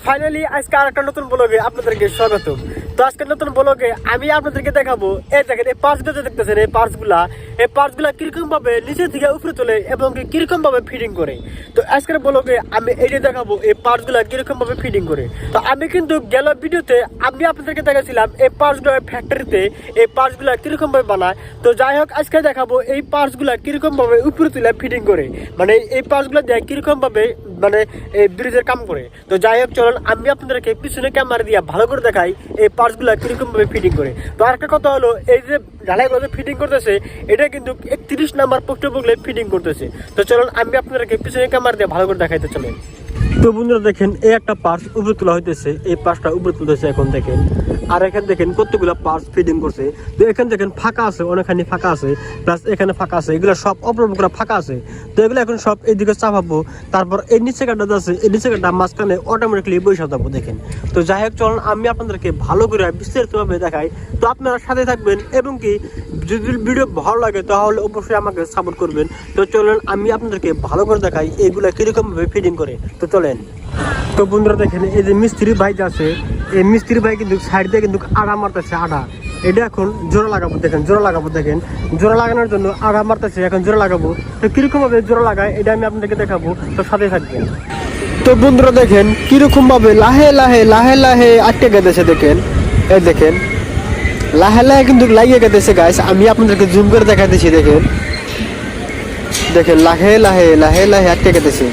Finally আজকে আরেকটা নতুন ব্লগে আপনাদেরকে স্বাগতম। তো আজকে নতুন ব্লগে আমি আপনাদেরকে দেখাবো এই দেখেন এই পার্টসগুলো দেখতেছেন, এই পার্টসগুলা কিরকম ভাবে নিচে থেকে উপরে তোলে এবং কিরকম ভাবে ফিটিং করে। তো আজকের ব্লগে আমি এইটা দেখাবো এই পার্টসগুলা কিরকম ভাবে ফিটিং করে। তো আমি কিন্তু গেল ভিডিওতে আমি আপনাদেরকে দেখাছিলাম এই পার্টসগুলো ফ্যাক্টরিতে এই পার্টসগুলা কিরকম ভাবে বানায়। তো যাই হোক আজকে দেখাবো এই পার্টসগুলা কিরকম ভাবে উপরে তুলে ফিটিং করে, মানে এই পার্টসগুলো দিয়ে কিরকম ভাবে মানে এই ব্রিজের কাম করে। তো যাই হোক চলুন আমি আপনাদেরকে পিছনে ক্যামেরা দিয়ে ভালো করে দেখাই এই পার্টসগুলো কিরকম ভাবে ফিটিং করে। তো আরেকটা কথা হলো, এই যে ঢালাইগুলো ফিটিং করতেছে এটা কিন্তু 31 নাম্বার পোস্ট বগলে ফিটিং করতেছে। তো চলুন আমি আপনাদেরকে পিছনে ক্যামেরা দিয়ে ভালো করে দেখাইতে চলেন। তো বন্ধুরা দেখেন এই একটা পার্টস উপরে তোলা হইতেছে, এই পার্টসটা উপরে তুলতেছে এখন দেখেন। আর এখানে দেখেন কতগুলো পার্টস ফিটিং করছে। তো এখানে দেখেন ফাঁকা আছে, অনেকখানি ফাঁকা আছে, প্লাস এখানে ফাঁকা আছে, এগুলো সব অপরগুলো ফাঁকা আছে। তো এগুলো এখন সব এইদিকে চাপাবো, তারপর এই নিচে কাটা আছে, এই নিচে কাটা মাঝখানে অটোমেটিকলি বসে যাবো দেখেন। তো যাই হোক চলুন আমি আপনাদেরকে ভালো করে বিস্তারিতভাবে দেখাই। তো আপনারা সাথে থাকবেন এবং কি যদি ভিডিও ভালো লাগে তাহলে অবশ্যই আমাকে সাপোর্ট করবেন। তো চলুন আমি আপনাদেরকে ভালো করে দেখাই এইগুলা কিরকম ভাবে ফিটিং করে। তো চলেন। তো বন্ধুরা দেখেন এই যে মিস্ত্রি ভাই আছে, এই মিস্ত্রি ভাই কিন্তু সাইড দিয়ে কিন্তু আড়া মারতেছে, আড়া। এটা এখন জোড়া লাগাবো দেখেন, জোড়া লাগাবো দেখেন, জোড়া লাগানোর জন্য আড়া মারতেছে, এখন জোড়া লাগাবো। তো কিরকম ভাবে জোড়া লাগায় এটা আমি আপনাদেরকে দেখাবো, তো সাথে থাকবেন। তো বন্ধুরা দেখেন কিরকম ভাবে লাহে লাহে লাহে লাহে আটকে গেছে দেখেন, এই দেখেন লাহে লাহে কিন্তু লাগিয়ে গেছে গাইস। আমি আপনাদেরকে জুম করে দেখাইতেছি দেখেন, দেখেন লাহে লাহে লাহে লাহে আটকে গেছে।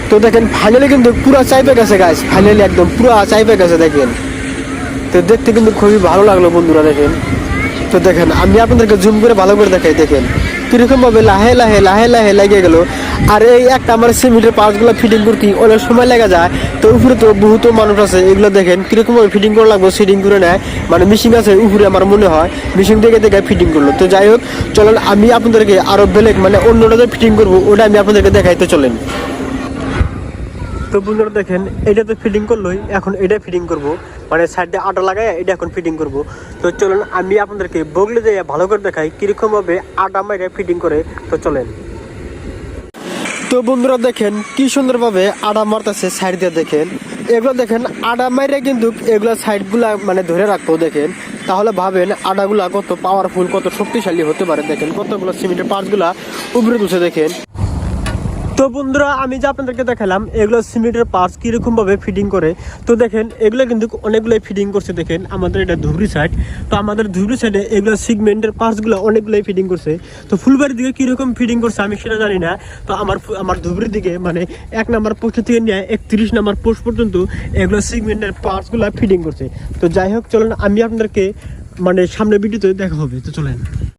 তো দেখেন ফাইনালি কিন্তু পুরো চাইপে গেছে গাইস, ফাইনালি একদম পুরো চাইপে গেছে দেখেন। তো দেখতে কিন্তু খুবই ভালো লাগলো বন্ধুরা দেখেন। তো দেখেন আমি আপনাদেরকে জুম করে ভালো করে দেখাই দেখেন কিরকম ভাবে লাহে লাহে লাহে লাহে লাগিয়ে গেল। আর এই একটা আমার সিমেন্টের পার্টসগুলো ফিটিং করতে অনেক সময় লেগে যায়। তো উপরে তো বহুত মানুষ আছে, এগুলো দেখেন কিরকম ভাবে ফিটিং করা লাগবে, ফিটিং করে নেয়, মানে মেশিন আছে উপরে আমার মনে হয় মেশিন দেখে দেখে ফিটিং করলো। তো যাই হোক চলেন আমি আপনাদেরকে আরো বেলেগ মানে অন্যটা ফিটিং করবো ওটা আমি আপনাদেরকে দেখাইতে চলেন। তো বন্ধুরা দেখেন এটা তো ফিটিং করলোই, এখন এটা ফিটিং করব, মানে সাইডে আটা লাগাই এটা এখন ফিটিং করব। তো চলুন আমি আপনাদেরকে বগলে দিয়ে ভালো করে দেখাই কিরকম ভাবে আটা মাইরে ফিটিং করে। তো চলেন। তো বন্ধুরা দেখেন কি সুন্দরভাবে আটা মারতেছে সাইড দিয়ে দেখেন। এগুলো দেখেন আটা মাইরে কিন্তু এগুলো সাইডগুলা মানে ধরে রাখবো দেখেন, তাহলে ভাবেন আটাগুলা কত পাওয়ারফুল কত শক্তিশালী হতে পারে। দেখেন কতগুলো সিমেন্টের পার্টসগুলা উপরে তুলছে দেখেন। তো বন্ধুরা আমি যে আপনাদেরকে দেখালাম এগুলো সিমেন্টের পার্টস কিরকম ভাবে ফিটিং করে। তো দেখেন এগুলো কিন্তু অনেকগুলোই ফিটিং করছে দেখেন। আমাদের এটা ধুবড়ি সাইড, তো আমাদের ধুবড়ি সাইডে এগুলো সিমেন্টের পার্টসগুলো অনেকগুলোই ফিটিং করছে। তো ফুলবাড়ির দিকে কিরকম ফিটিং করছে আমি সেটা জানি না। তো আমার ধুবড়ির দিকে মানে 1 নাম্বার পোস্ট থেকে নিয়ে 31 নাম্বার পোস্ট পর্যন্ত এগুলো সিমেন্টের পার্টসগুলো ফিটিং করছে। তো যাই হোক চলুন আমি আপনাদেরকে মানে সামনে ভিডিওতে দেখা হবে। তো চলেন।